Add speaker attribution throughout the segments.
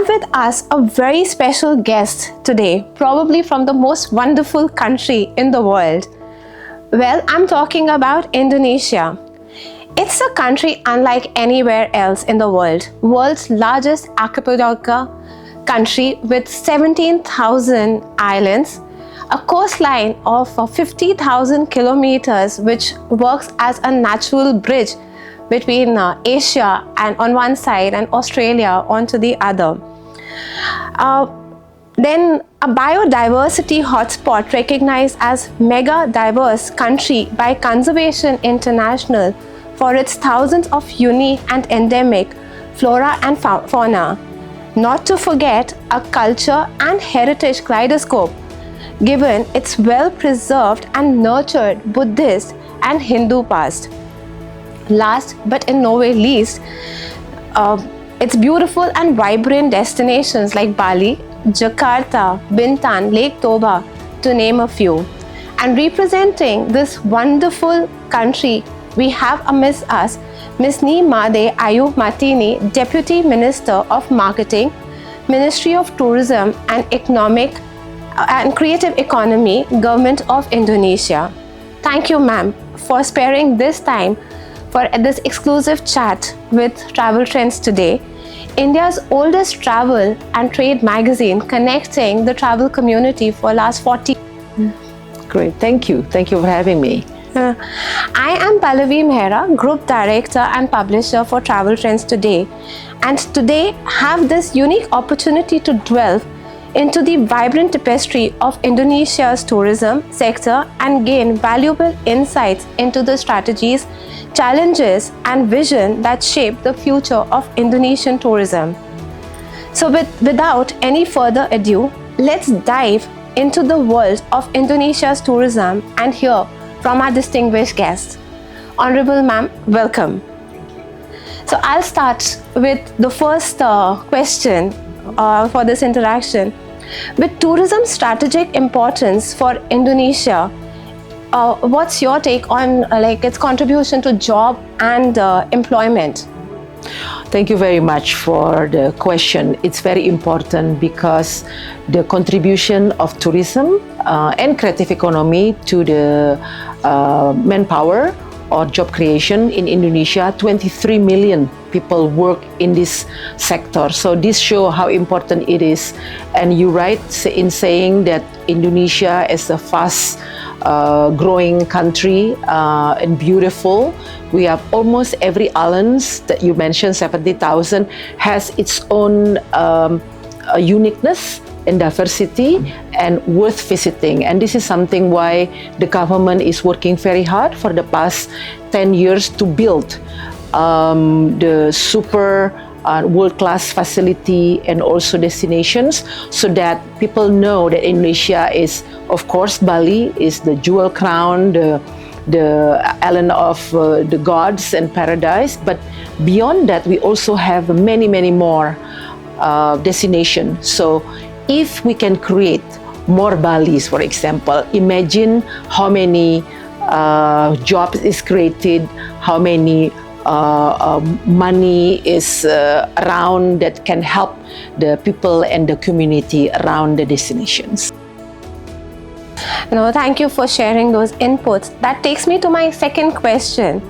Speaker 1: have with us a very special guest today, probably from the most wonderful country in the world. Well, I'm talking about Indonesia. It's a country unlike anywhere else in the world. World's largest archipelago country with 17,000 islands, a coastline of 50,000 kilometers, which works as a natural bridge between Asia and on one side and Australia onto the other. Then a biodiversity hotspot recognized as mega diverse country by Conservation International for its thousands of unique and endemic flora and fauna. Not to forget a culture and heritage kaleidoscope, given its well-preserved and nurtured Buddhist and Hindu past. Last but in no way least, its beautiful and vibrant destinations like Bali, Jakarta, Bintan, Lake Toba, to name a few. And representing this wonderful country, we have amidst us Ms. Ni Made Ayu Marthini, Deputy Minister of Marketing, Ministry of Tourism and Economic and Creative Economy, Government of Indonesia. Thank you, ma'am, for sparing this time for this exclusive chat with Travel Trends Today, India's oldest travel and trade magazine connecting the travel community for last 40 years.
Speaker 2: Great, thank you. Thank you for having me.
Speaker 1: I am Pallavi Mehra, Group Director and Publisher for Travel Trends Today, and today have this unique opportunity to delve into the vibrant tapestry of Indonesia's tourism sector and gain valuable insights into the strategies, challenges and vision that shape the future of Indonesian tourism. So without any further ado, let's dive into the world of Indonesia's tourism and hear from our distinguished guest. Honorable ma'am, welcome. So I'll start with the first question for this interaction. With tourism's strategic importance for Indonesia, what's your take on its contribution to job and employment?
Speaker 2: Thank you very much for the question. It's very important because the contribution of tourism and creative economy to the manpower or job creation in Indonesia, 23 million people work in this sector. So this shows how important it is. And you're right in saying that Indonesia is a fast growing country and beautiful. We have almost every island that you mentioned, 70,000, has its own uniqueness and diversity and worth visiting. And this is something why the government is working very hard for the past 10 years to build the super world-class facility and also destinations, so that people know that Indonesia is, of course, Bali is the jewel crown, the island of the gods and paradise. But beyond that, we also have many, many more destinations. So if we can create more Balis, for example, imagine how many jobs is created, how many money is around that can help the people and the community around the destinations.
Speaker 1: Thank you for sharing those inputs. That takes me to my second question.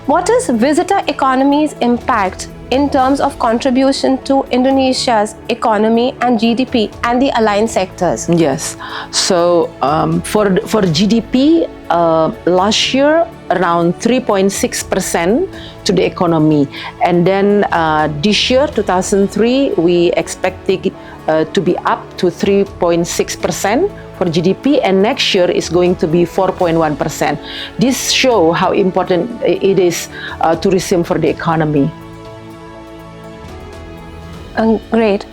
Speaker 1: What is visitor economy's impact in terms of contribution to Indonesia's economy and GDP and the aligned sectors?
Speaker 2: Yes. So for GDP, last year around 3.6% to the economy, and then this year 2003 we expect it to be up to 3.6% for GDP, and next year is going to be 4.1%. This shows how important it is tourism for the economy.
Speaker 1: Great.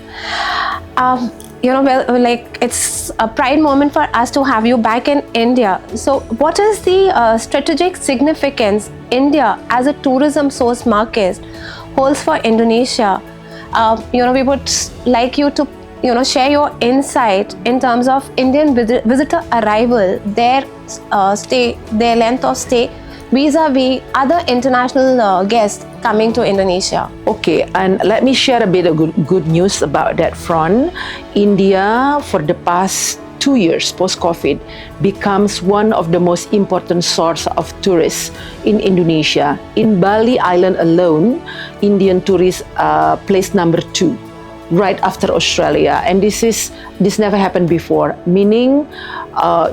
Speaker 1: It's a pride moment for us to have you back in India. So what is the strategic significance India as a tourism source market holds for Indonesia? We would like you to share your insight in terms of Indian visitor arrival, their stay, their length of stay, vis-a-vis other international guests coming to Indonesia?
Speaker 2: Okay, and let me share a bit of good news about that front. India, for the past 2 years post-COVID, becomes one of the most important source of tourists in Indonesia. In Bali Island alone, Indian tourists placed number 2, right after Australia, and this never happened before. Meaning,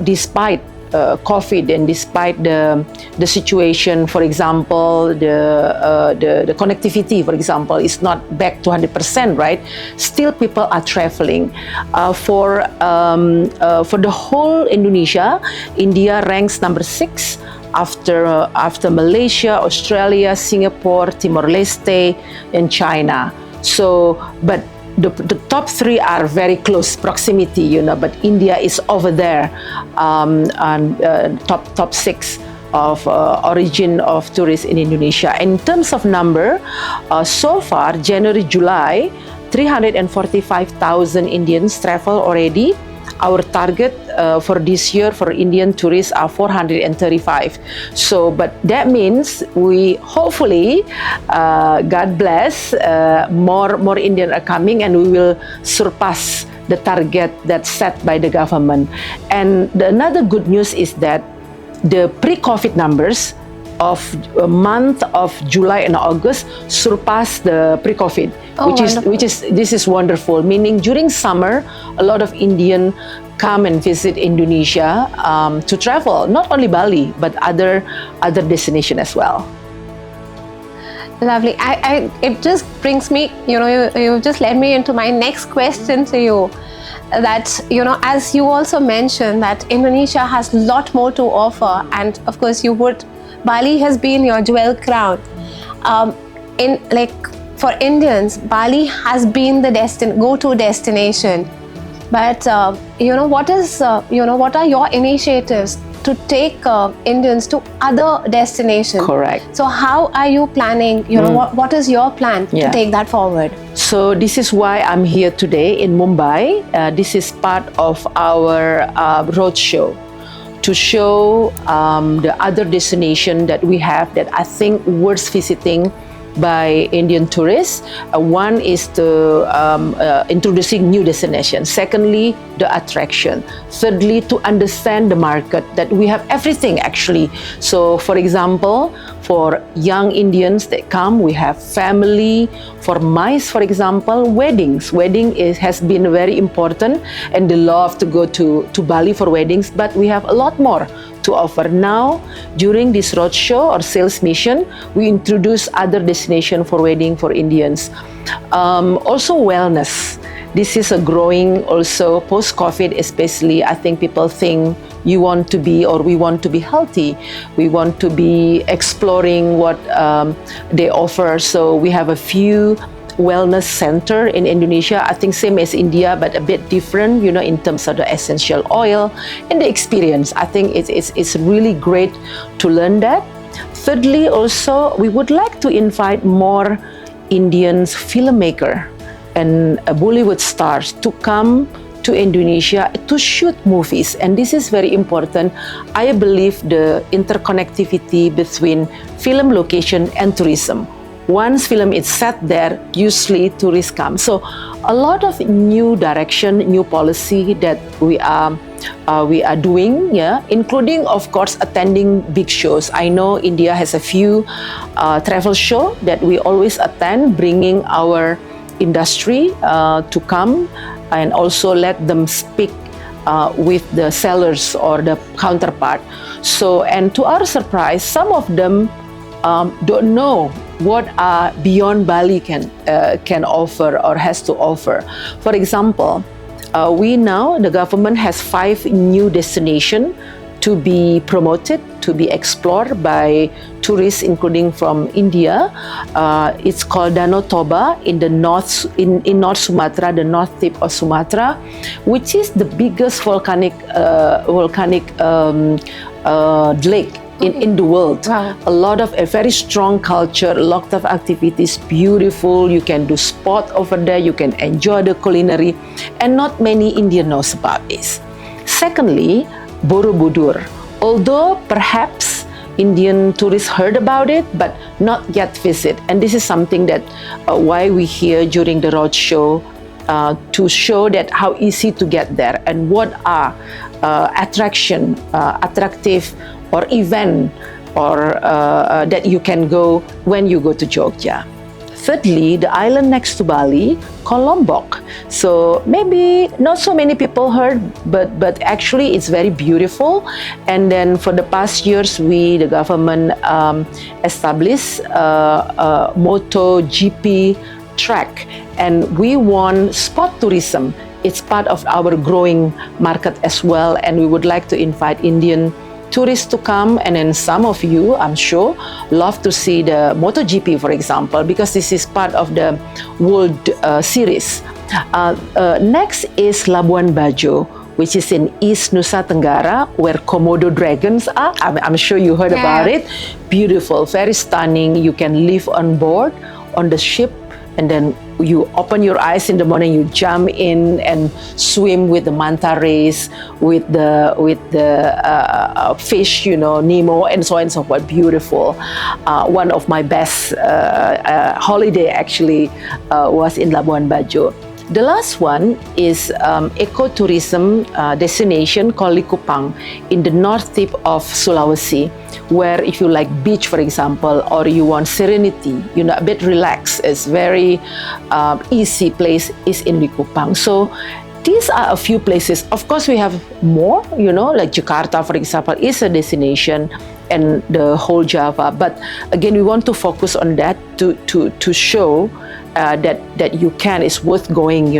Speaker 2: despite COVID and despite the situation, for example, the connectivity, for example, is not back to 100%, right? Still, people are traveling. For the whole Indonesia, India ranks number 6 after Malaysia, Australia, Singapore, Timor-Leste, and China. So, but the top 3 are very close proximity, but India is over there, and top 6 of origin of tourists in Indonesia. In terms of number, so far, January, July, 345,000 Indians travel already. Our target for this year for Indian tourists are 435. So, but that means we hopefully, God bless, more Indian are coming, and we will surpass the target that's set by the government. And another good news is that the pre-COVID numbers of month of July and August surpass the pre-COVID, this is wonderful. Meaning during summer, a lot of Indian come and visit Indonesia to travel, not only Bali but other destination as well.
Speaker 1: Lovely. It just brings me, you just led me into my next question to you. That, as you also mentioned, that Indonesia has a lot more to offer, and of course Bali has been your jewel crown. For Indians, Bali has been the go-to destination. But what are your initiatives to take Indians to other destinations?
Speaker 2: Correct.
Speaker 1: So how are you planning? What is your plan to take that forward?
Speaker 2: So this is why I'm here today in Mumbai. This is part of our roadshow, to show the other destination that we have that I think worth visiting by Indian tourists. One is introducing new destinations. Secondly, the attraction. Thirdly, to understand the market, that we have everything actually. So for example, for young Indians that come, we have family. For MICE, for example, weddings. Has been very important, and they love to go to Bali for weddings, but we have a lot more to offer. Now, during this roadshow or sales mission, we introduce other destination for wedding for Indians. Also wellness. This is a growing also post-COVID especially. I think people think we want to be healthy. We want to be exploring what they offer. So we have a few wellness center in Indonesia. I think same as India, but a bit different, in terms of the essential oil and the experience. I think it's really great to learn that. Thirdly, also, we would like to invite more Indians filmmaker and Bollywood stars to come to Indonesia to shoot movies, and this is very important. I believe the interconnectivity between film location and tourism. Once film is set there, usually tourists come. So a lot of new direction, new policy that we are doing, including of course attending big shows. I know India has a few travel show that we always attend, bringing our industry to come and also let them speak with the sellers or the counterpart. So, and to our surprise, some of them don't know what Beyond Bali can offer or has to offer. For example, the government has 5 new destinations to be promoted, to be explored by tourists, including from India. It's called Danau Toba in the North Sumatra, the north tip of Sumatra, which is the biggest volcanic lake in the world.
Speaker 1: Wow.
Speaker 2: A lot of a very strong culture, a lot of activities, beautiful. You can do sport over there, you can enjoy the culinary, and not many Indian knows about this. Secondly, Borobudur. Although perhaps Indian tourists heard about it, but not yet visit. And this is something that why we here during the roadshow to show that how easy to get there and what are attractive or event or that you can go when you go to Jogja. Thirdly, the island next to Bali, called Lombok. So maybe not so many people heard, but actually it's very beautiful. And then for the past years, the government, established a MotoGP track, and we want sport tourism. It's part of our growing market as well, and we would like to invite Indian tourists to come, and then some of you, I'm sure, love to see the MotoGP, for example, because this is part of the World Series. Next is Labuan Bajo, which is in East Nusa Tenggara, where Komodo dragons are. I'm sure you heard about it. Beautiful, very stunning. You can live on board on the ship, and then you open your eyes in the morning, you jump in and swim with the manta rays, with the fish, Nemo, and so on and so forth. Beautiful. One of my best holiday actually was in Labuan Bajo. The last one is ecotourism destination called Likupang in the north tip of Sulawesi, where if you like beach, for example, or you want serenity, a bit relaxed, it's very easy place is in Likupang. So these are a few places. Of course, we have more, like Jakarta, for example, is a destination, and the whole Java. But again, we want to focus on that to show that you can, it's worth going,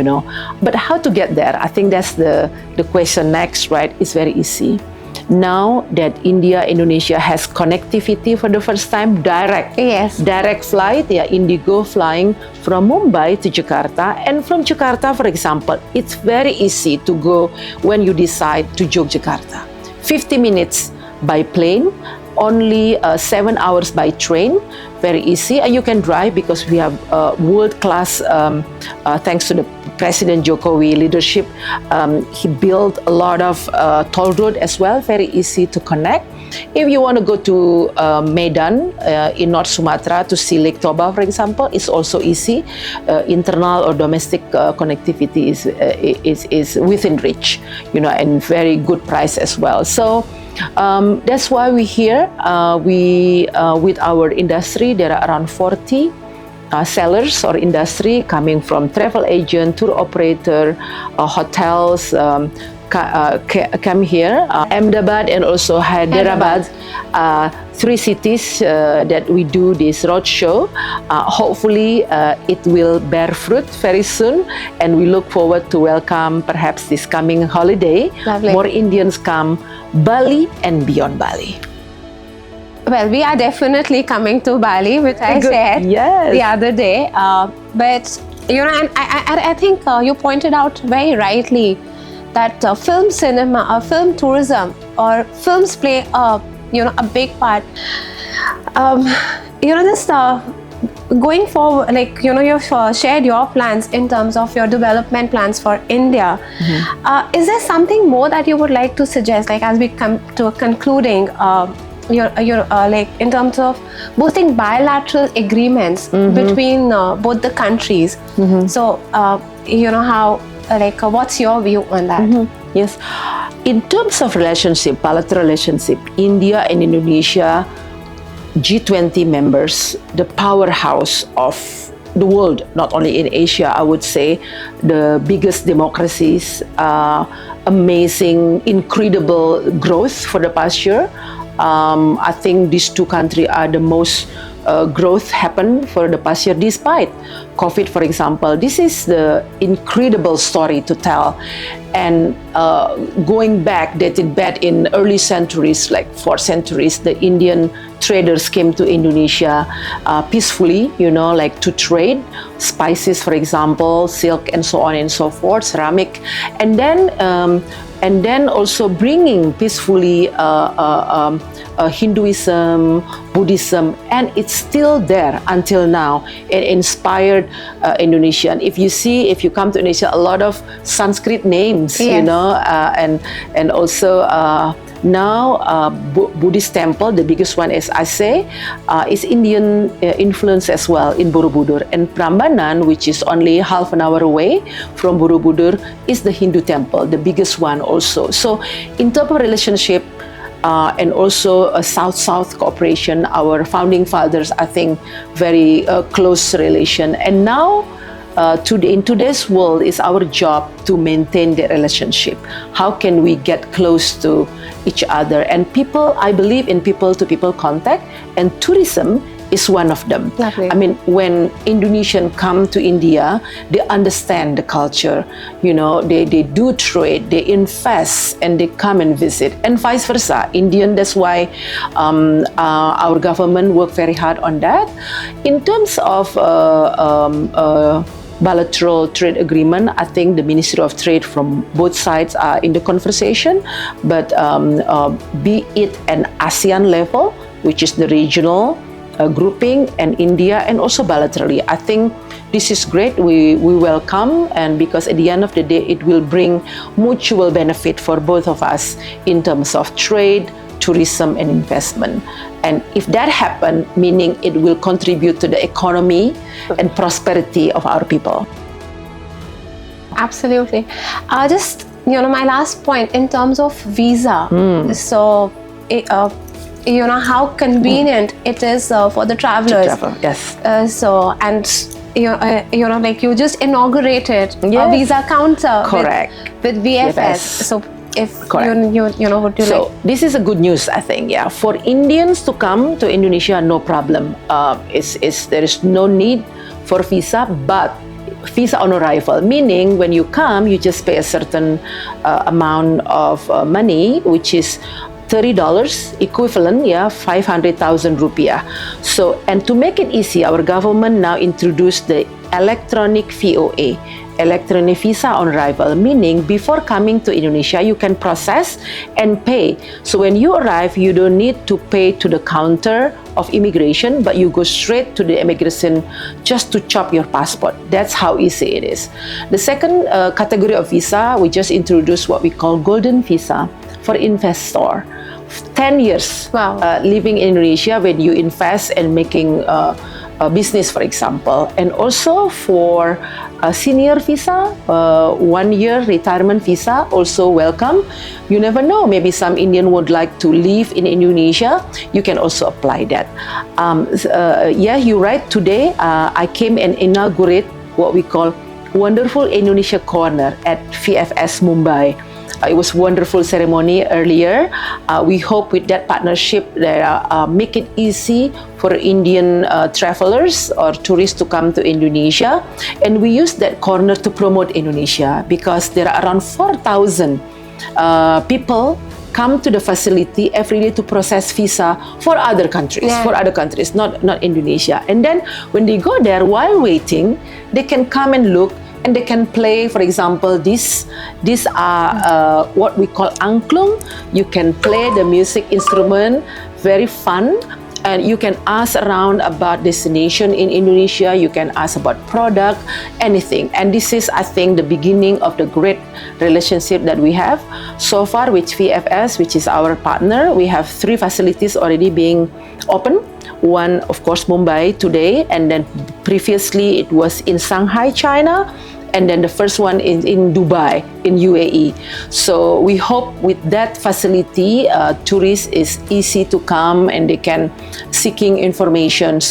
Speaker 2: But how to get there? I think that's the question next, right? It's very easy. Now that Indonesia has connectivity for the first time, direct flight, Indigo flying from Mumbai to Jakarta, and from Jakarta, for example, it's very easy to go when you decide to Yogyakarta. 50 minutes by plane, only 7 hours by train, very easy, and you can drive because we have world-class, thanks to the President Jokowi leadership, he built a lot of toll road as well, very easy to connect. If you want to go to Medan in North Sumatra to see Lake Toba, for example, it's also easy. Internal or domestic connectivity is within reach, and very good price as well. So that's why we're here. With our industry, there are around 40 sellers or industry coming from travel agent, tour operator, hotels, come here, Ahmedabad and also Hyderabad, 3 cities that we do this roadshow. Hopefully it will bear fruit very soon, and we look forward to welcome perhaps this coming holiday.
Speaker 1: Lovely.
Speaker 2: More Indians come, Bali and beyond Bali.
Speaker 1: Well, we are definitely coming to Bali, which I
Speaker 2: Good.
Speaker 1: said
Speaker 2: Yes.
Speaker 1: the other day. But and I think you pointed out very rightly that film cinema, film tourism, or films play a big part. Just going forward, like you've shared your plans in terms of your development plans for India. Is there something more that you would like to suggest, like as we come to a concluding? Like in terms of boosting bilateral agreements between both the countries. So, how, what's your view on that?
Speaker 2: Yes. In terms of relationship, bilateral relationship, India and Indonesia, G20 members, the powerhouse of the world, not only in Asia, I would say, the biggest democracies, amazing, incredible growth for the past year. I think these two countries are the most growth happened for the past year despite COVID, for example. This is the incredible story to tell. And going back, dated back in early centuries, like 4 centuries, the Indian traders came to Indonesia peacefully, like to trade spices, for example, silk and so on and so forth, ceramic. And then and then also bringing peacefully Hinduism, Buddhism, and it's still there until now. It inspired Indonesian. If you come to Indonesia, a lot of Sanskrit names,
Speaker 1: Yes.
Speaker 2: And also now Buddhist temple, the biggest one as I say, is Indian influence as well in Borobudur. And Prambanan, which is only half an hour away from Borobudur, is the Hindu temple, the biggest one also. So in terms of relationship, and also a South-South cooperation, our founding fathers, I think, very close relation. And now, in today's world, it's our job to maintain the relationship. How can we get close to each other? And people, I believe in people-to-people contact, and tourism is one of them.
Speaker 1: Lovely.
Speaker 2: I mean, when Indonesians come to India, they understand the culture. They do trade, they invest, and they come and visit, and vice versa. Indian, that's why our government work very hard on that. In terms of bilateral trade agreement, I think the Ministry of Trade from both sides are in the conversation, but be it an ASEAN level, which is the regional grouping, and India, and also bilaterally. I think this is great. We welcome, and because at the end of the day, it will bring mutual benefit for both of us in terms of trade, tourism, and investment. And if that happens, meaning it will contribute to the economy and prosperity of our people.
Speaker 1: Absolutely. Just, my last point in terms of visa. So, how convenient it is for the travelers.
Speaker 2: To travel, yes.
Speaker 1: Like you just inaugurated a visa counter.
Speaker 2: Correct.
Speaker 1: With VFS.
Speaker 2: VFS.
Speaker 1: So if
Speaker 2: Correct.
Speaker 1: would you
Speaker 2: So
Speaker 1: like?
Speaker 2: this is a good news, I think. Yeah, for Indians to come to Indonesia, no problem. There is no need for visa, but visa on arrival, meaning when you come, you just pay a certain amount of money, which is $30 equivalent, 500,000 rupiah. So, and to make it easy, our government now introduced the electronic VOA, electronic visa on arrival, meaning before coming to Indonesia, you can process and pay. So when you arrive, you don't need to pay to the counter of immigration, but you go straight to the immigration just to chop your passport. That's how easy it is. The second category of visa, we just introduced what we call golden visa for investor. 10 years living in Indonesia when you invest and making a business, for example. And also for a senior visa, 1 year retirement visa, also welcome. You never know, maybe some Indian would like to live in Indonesia. You can also apply that. You're right. Today, I came and inaugurate what we call Wonderful Indonesia Corner at VFS Mumbai. It was wonderful ceremony earlier. We hope with that partnership that make it easy for Indian travelers or tourists to come to Indonesia. And we use that corner to promote Indonesia because there are around 4,000 people come to the facility every day to process visa for other countries, not Indonesia. And then when they go there, while waiting, they can come and look, and they can play, for example, these are what we call angklung. You can play the music instrument, very fun. And you can ask around about destination in Indonesia. You can ask about product, anything. And this is, I think, the beginning of the great relationship that we have. So far with VFS, which is our partner, we have 3 facilities already being open. One, of course, Mumbai today, and then previously it was in Shanghai, China, and then the first one is in Dubai, in UAE. So we hope with that facility, tourists is easy to come and they can seeking information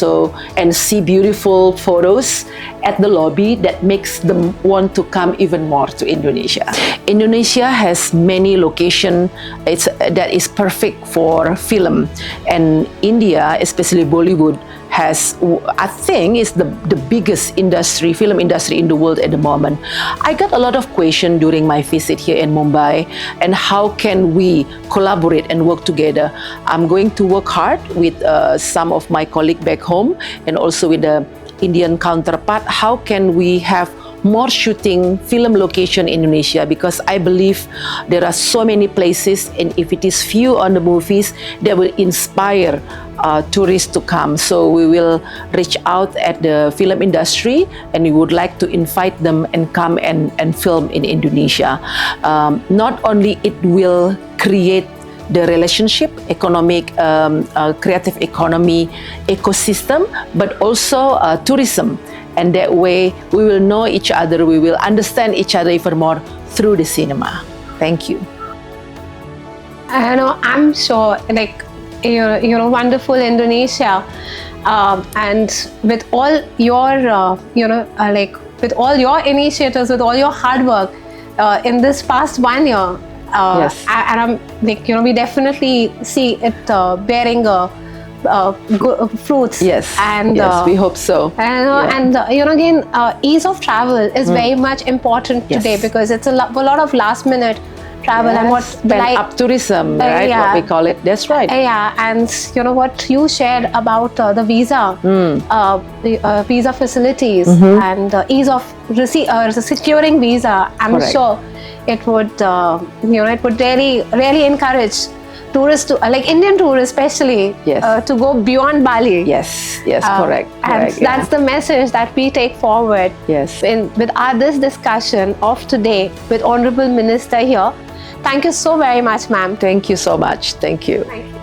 Speaker 2: and see beautiful photos at the lobby that makes them want to come even more to Indonesia. Indonesia has many locations that is perfect for film, and India, especially Bollywood, has, I think, is the biggest film industry in the world at the moment. I got a lot of questions during my visit here in Mumbai, and how can we collaborate and work together? I'm going to work hard with some of my colleagues back home and also with the Indian counterpart. How can we have more shooting film location in Indonesia, because I believe there are so many places, and if it is few on the movies, they will inspire tourists to come. So we will reach out at the film industry, and we would like to invite them and come and film in Indonesia. Not only it will create the relationship, economic, creative economy ecosystem, but also tourism. And that way we will know each other, we will understand each other even more through the cinema. Thank you.
Speaker 1: I know, I'm sure, like, you're wonderful Indonesia, and with all your, like, with all your initiatives, with all your hard work in this past 1 year,
Speaker 2: Yes.
Speaker 1: and I'm like, we definitely see it bearing good fruits.
Speaker 2: Yes,
Speaker 1: and
Speaker 2: yes, we hope so.
Speaker 1: And again, ease of travel is very much important
Speaker 2: Yes.
Speaker 1: today, because it's a lot of last minute travel. And what
Speaker 2: up tourism, right?
Speaker 1: yeah.
Speaker 2: What we call it. That's right.
Speaker 1: Yeah, and what you shared about the visa, visa facilities, and ease of securing visa. I'm
Speaker 2: Correct.
Speaker 1: sure it would, it would really encourage tourists to, like Indian tourists especially,
Speaker 2: Yes.
Speaker 1: to go beyond Bali.
Speaker 2: Yes, yes, correct.
Speaker 1: And
Speaker 2: correct, yeah.
Speaker 1: that's the message that we take forward
Speaker 2: Yes.
Speaker 1: with this discussion of today with Honorable Minister here. Thank you so very much, ma'am.
Speaker 2: Thank you so much. Thank you.
Speaker 1: Thank you.